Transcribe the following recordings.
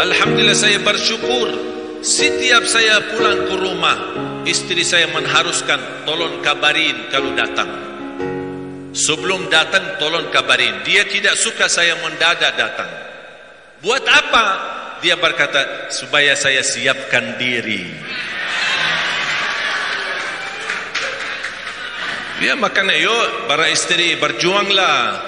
Alhamdulillah saya bersyukur. Setiap saya pulang ke rumah, istri saya mengharuskan tolong kabarin kalau datang. Sebelum datang tolong kabarin. Dia tidak suka saya mendadak datang. Buat apa? Dia berkata supaya saya siapkan diri. Ya makanya yuk para istri berjuanglah.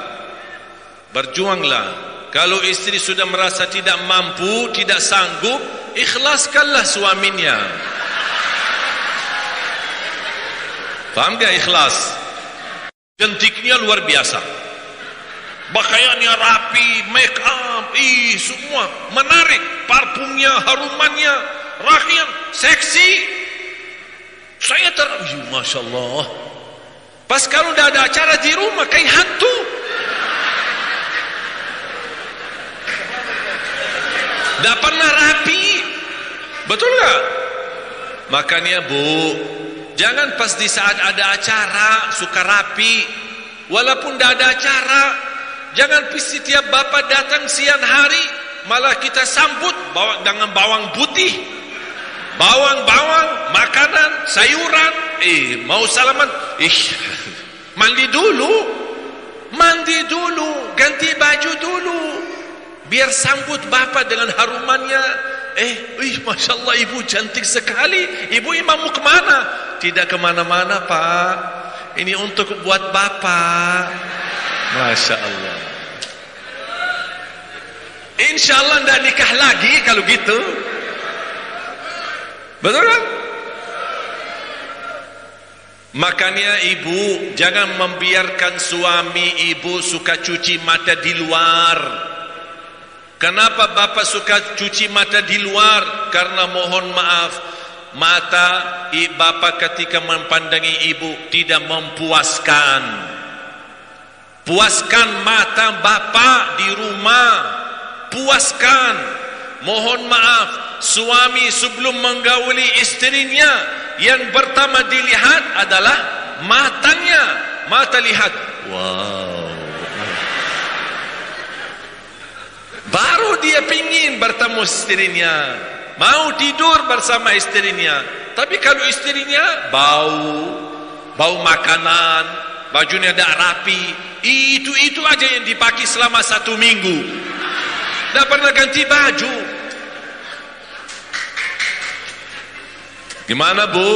Berjuanglah. Kalau istri sudah merasa tidak mampu, tidak sanggup, ikhlaskanlah suaminya. Faham gak ikhlas? Cantiknya luar biasa. Pakaiannya rapi, make up, semua menarik. Parfumnya, harumannya, rakyat, seksi. Saya Masya Allah. Pas kalau udah ada acara di rumah, kayak hantu. Tidak pernah rapi. Betul gak? Makanya Bu, jangan pas di saat ada acara suka rapi. Walaupun tidak ada acara, jangan setiap bapak datang siang hari malah kita sambut dengan bawang putih, bawang-bawang, makanan, sayuran. Mau salaman, mandi dulu, ganti baju dulu, biar sambut bapak dengan harumannya. Masya Allah, ibu cantik sekali. Ibu mau kemana? Tidak kemana-mana Pak, ini untuk buat bapak. Masya Allah. Insya Allah tidak nikah lagi kalau gitu. Betul kan? Makanya ibu jangan membiarkan suami ibu suka cuci mata di luar. Kenapa bapak suka cuci mata di luar? Karena mohon maaf, mata bapak ketika mempandangi ibu tidak memuaskan. Puaskan mata bapak di rumah. Puaskan. Mohon maaf, suami sebelum menggauli istrinya, yang pertama dilihat adalah matanya. Mata lihat, wow. Baru dia pingin bertemu istrinya, mau tidur bersama istrinya. Tapi kalau istrinya bau makanan, bajunya tidak rapi, itu aja yang dipakai selama 1 minggu, tidak pernah ganti baju. Gimana Bu?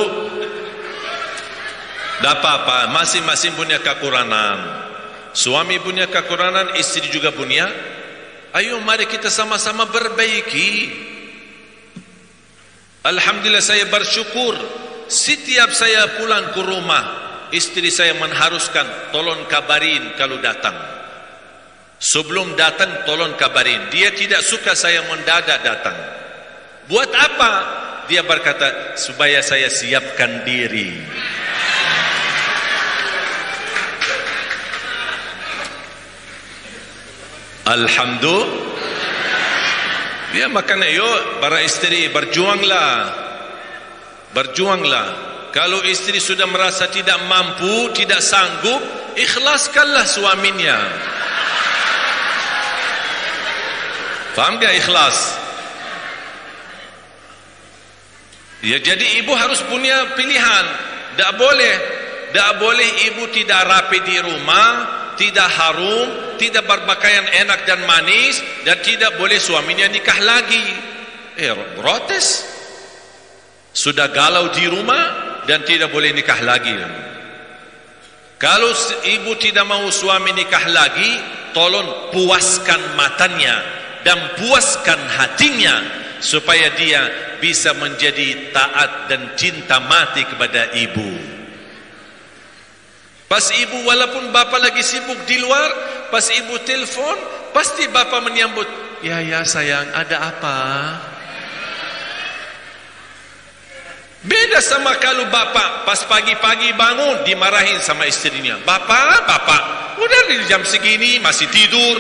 Tidak apa-apa, masing-masing punya kekurangan. Suami punya kekurangan, istri juga punya. Ayo mari kita sama-sama perbaiki. Alhamdulillah saya bersyukur. Setiap saya pulang ke rumah, istri saya mengharuskan tolong kabarin kalau datang. Sebelum datang tolong kabarin. Dia tidak suka saya mendadak datang. Buat apa? Dia berkata supaya saya siapkan diri. Alhamdulillah. Ya makanya yuk para istri berjuanglah. Berjuanglah. Kalau istri sudah merasa tidak mampu, tidak sanggup, ikhlaskanlah suaminya. Faham gak ikhlas? Ya jadi ibu harus punya pilihan. Tak boleh ibu tidak rapi di rumah, tidak harum, tidak berpakaian enak dan manis, dan tidak boleh suaminya nikah lagi. Protes. Sudah galau di rumah dan tidak boleh nikah lagi. Kalau ibu tidak mau suami nikah lagi, tolong puaskan matanya dan puaskan hatinya supaya dia bisa menjadi taat dan cinta mati kepada ibu. Pas ibu walaupun bapak lagi sibuk di luar, pas ibu telepon, pasti bapak menyambut, ya sayang, ada apa? Beda sama kalau bapak pas pagi-pagi bangun dimarahin sama istrinya. Bapak, udah di jam segini masih tidur.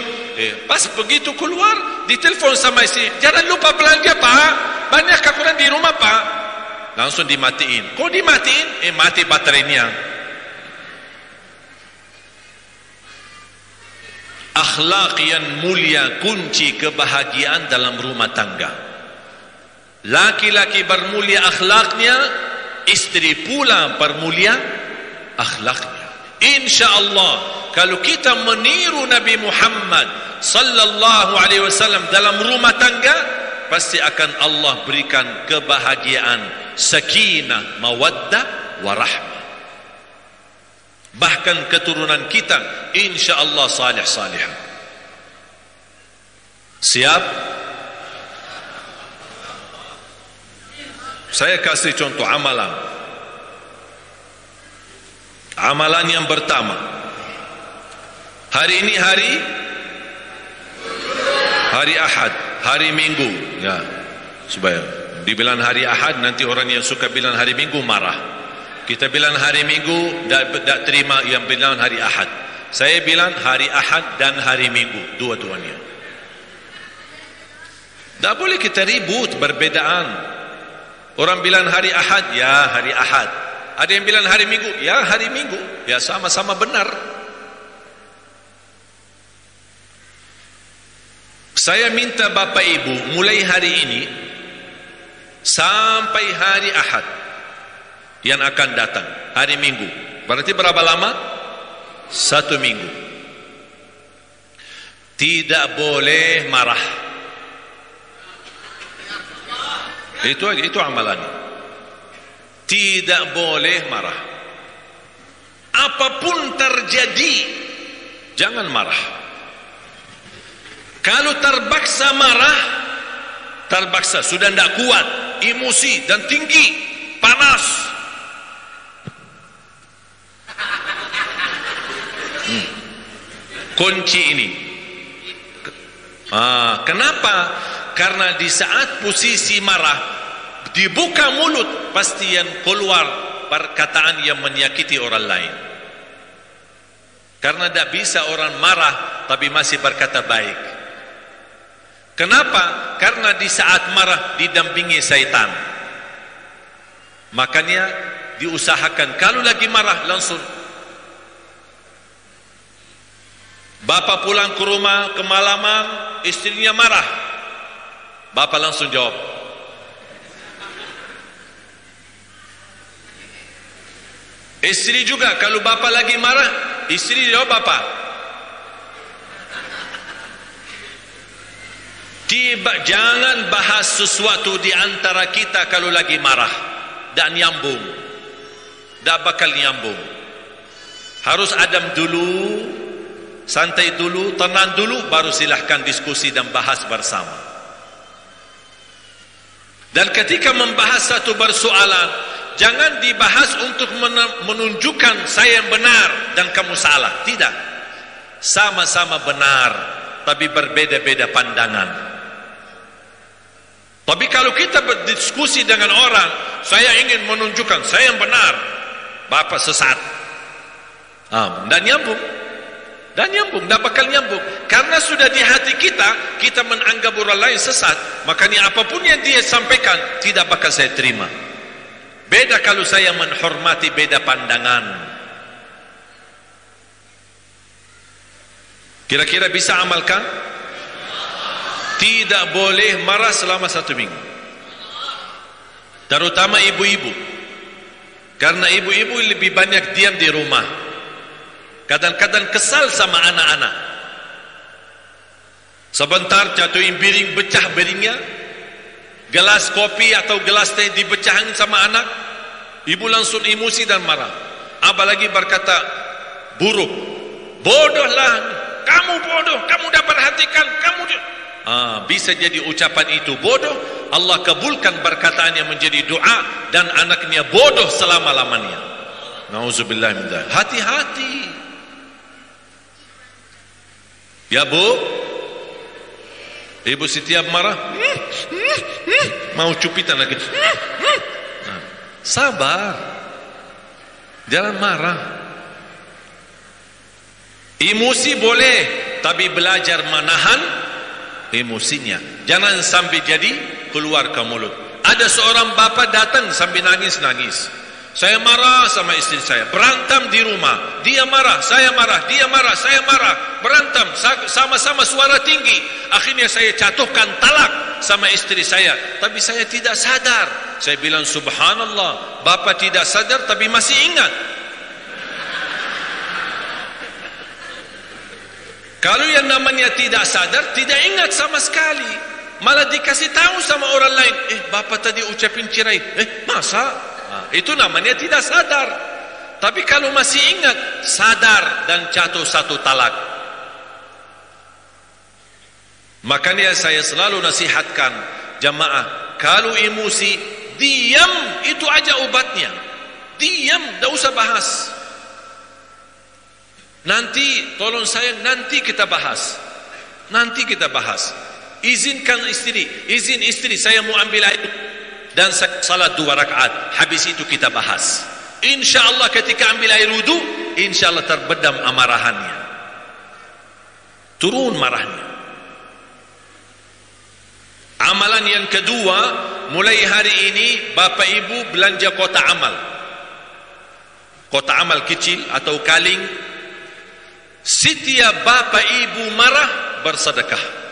Pas begitu keluar, ditelepon sama istri, jangan lupa belanja Pak, banyak kekurangan di rumah Pak. Langsung dimatiin. Kok dimatiin? Mati baterainya. Akhlak yang mulia kunci kebahagiaan dalam rumah tangga. Laki-laki bermulia akhlaknya, istri pula bermulia akhlaknya. InsyaAllah kalau kita meniru Nabi Muhammad sallallahu alaihi wasallam dalam rumah tangga, pasti akan Allah berikan kebahagiaan, sakinah, mawaddah, warahmah. Bahkan keturunan kita insya-Allah salih-salihah. Siap? Saya kasih contoh amalan. Amalan yang pertama. Hari ini hari Ahad, hari Minggu. Ya, supaya dibilang hari Ahad, nanti orang yang suka bilang hari Minggu marah. Kita bilang hari Minggu, tak terima yang bilang hari Ahad. Saya bilang hari Ahad dan hari Minggu, dua-duanya. Tak boleh kita ribut, berbedaan. Orang bilang hari Ahad, ya hari Ahad. Ada yang bilang hari Minggu, ya hari Minggu. Ya sama-sama benar. Saya minta Bapak Ibu mulai hari ini sampai hari Ahad yang akan datang, hari Minggu. Berarti berapa lama? 1 minggu. Tidak boleh marah. Itu amalannya. Tidak boleh marah. Apapun terjadi, jangan marah. Kalau terpaksa marah, terpaksa sudah tidak kuat, emosi dan tinggi, panas. Kunci ini. Kenapa? Karena di saat posisi marah, dibuka mulut, pasti yang keluar perkataan yang menyakiti orang lain. Karena tidak bisa orang marah tapi masih berkata baik. Kenapa? Karena di saat marah didampingi syaitan. Makanya diusahakan kalau lagi marah langsung. Bapak pulang ke rumah kemalaman, istrinya marah. Bapak langsung jawab. Istri juga kalau bapak lagi marah, istri jawab bapak. Jangan bahas sesuatu di antara kita kalau lagi marah dan nyambung. Tak bakal nyambung. Harus adem dulu, santai dulu, tenang dulu, baru silahkan diskusi dan bahas bersama. Dan ketika membahas satu persoalan, jangan dibahas untuk menunjukkan saya yang benar dan kamu salah. Tidak. Sama-sama benar, tapi berbeda-beda pandangan. Tapi kalau kita berdiskusi dengan orang, saya ingin menunjukkan saya yang benar, bapak sesat. Dan nyambung. Dan nyambung, tak bakal nyambung. Karena sudah di hati kita, kita menganggap orang lain sesat. Makanya apapun yang dia sampaikan, tidak bakal saya terima. Beda kalau saya menghormati beda pandangan. Kira-kira bisa amalkan? Tidak boleh marah selama 1 minggu. Terutama ibu-ibu. Karena ibu-ibu lebih banyak diam di rumah. Kadang-kadang kesal sama anak-anak. Sebentar jatuhin piring, pecah piringnya. Gelas kopi atau gelas teh dipecahin sama anak. Ibu langsung emosi dan marah. Apalagi berkata buruk. Bodohlah, kamu bodoh, kamu dah perhatikan, kamu bisa jadi ucapan itu bodoh. Allah kabulkan perkataan yang menjadi doa dan anaknya bodoh selama-lamanya. Nauzubillah min dzalik. Hati-hati. Ya Bu, ibu setiap marah mau cupitan lagi. Sabar, jangan marah. Emosi boleh, tapi belajar menahan emosinya. Jangan sampai jadi keluar ke mulut. Ada seorang bapa datang sambil nangis-nangis. Saya marah sama istri saya, berantem di rumah. Dia marah, saya marah, dia marah, saya marah, berantem sama-sama suara tinggi. Akhirnya saya jatuhkan talak sama istri saya, tapi saya tidak sadar. Saya bilang, subhanallah, Bapak tidak sadar tapi masih ingat. Kalau yang namanya tidak sadar, tidak ingat sama sekali, malah dikasih tahu sama orang lain, Bapak tadi ucapin cerai. Masa? Itu namanya tidak sadar. Tapi kalau masih ingat, sadar dan jatuh satu talak. Makanya saya selalu nasihatkan jamaah, kalau emosi, diam, itu aja obatnya. Diam, tak usah bahas. Nanti, tolong saya, nanti kita bahas. Nanti kita bahas. Izinkan istri, izin istri, saya mau ambil air dan salat 2 rakaat. Habis itu kita bahas. InsyaAllah ketika ambil air wudu, InsyaAllah terbedam amarahannya, turun marahnya. Amalan yang kedua, mulai hari ini Bapak Ibu belanja kotak amal. Kotak amal kecil atau kaling. Setiap Bapak Ibu marah, bersedekah.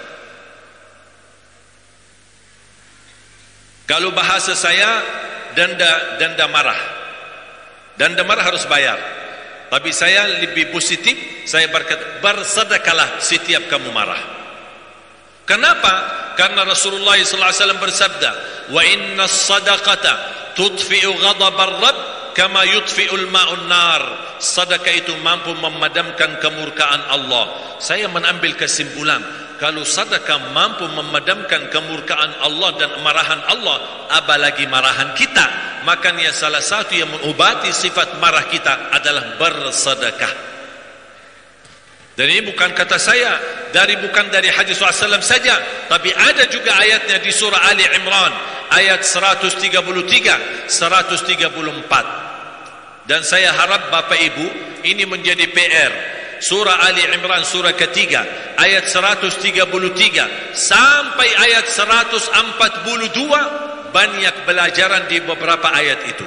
Kalau bahasa saya, denda marah. Denda marah harus bayar. Tapi saya lebih positif, saya berkata, bersedekahlah setiap kamu marah. Kenapa? Karena Rasulullah SAW bersabda, wa inna sadaqata tudfi'u ghadabar rabb kama yudfi'ul ma'un nar. Sedekah itu mampu memadamkan kemurkaan Allah. Saya mengambil kesimpulan, kalau sedekah mampu memadamkan kemurkaan Allah dan marahan Allah, apalagi marahan kita. Makanya salah satu yang mengobati sifat marah kita adalah bersedekah. Dan ini bukan kata saya, bukan dari hadis Rasulullah SAW saja, tapi ada juga ayatnya di surah Ali Imran ayat 133, 134. Dan saya harap Bapak Ibu ini menjadi PR. Surah Ali Imran surah ketiga ayat 133 sampai ayat 142, banyak pelajaran di beberapa ayat itu.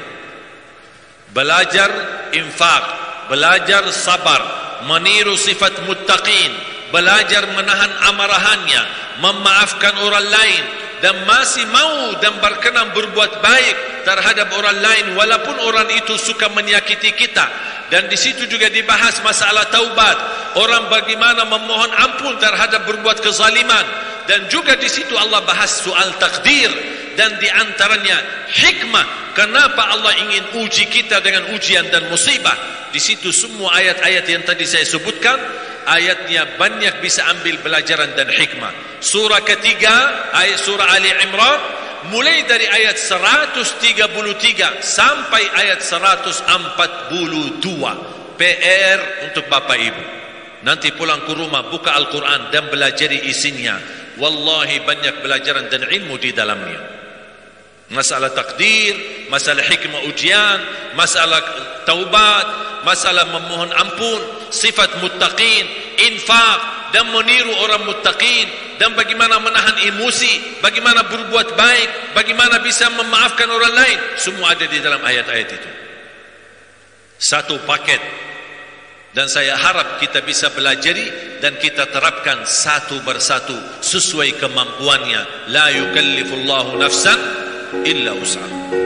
Belajar infak, belajar sabar, meniru sifat muttaqin, belajar menahan amarahannya, memaafkan orang lain, dan masih mau dan berkenan berbuat baik terhadap orang lain walaupun orang itu suka menyakiti kita. Dan di situ juga dibahas masalah taubat, orang bagaimana memohon ampun terhadap berbuat kezaliman. Dan juga di situ Allah bahas soal takdir, dan di antaranya hikmah kenapa Allah ingin uji kita dengan ujian dan musibah. Di situ semua ayat-ayat yang tadi saya sebutkan, ayatnya banyak bisa ambil pelajaran dan hikmah. Surah ketiga ayat surah Ali Imran mulai dari ayat 133 sampai ayat 142. PR untuk Bapak Ibu. Nanti pulang ke rumah, buka Al-Quran dan belajari isinya. Wallahi banyak pelajaran dan ilmu di dalamnya. Masalah takdir, masalah hikmah ujian, masalah taubat, masalah memohon ampun, sifat muttaqin, infak, dan meniru orang muttaqin, dan bagaimana menahan emosi, bagaimana berbuat baik, bagaimana bisa memaafkan orang lain. Semua ada di dalam ayat-ayat itu. Satu paket. Dan saya harap kita bisa belajari dan kita terapkan satu persatu sesuai kemampuannya. La yukallifullahu nafsan illa wus'aha.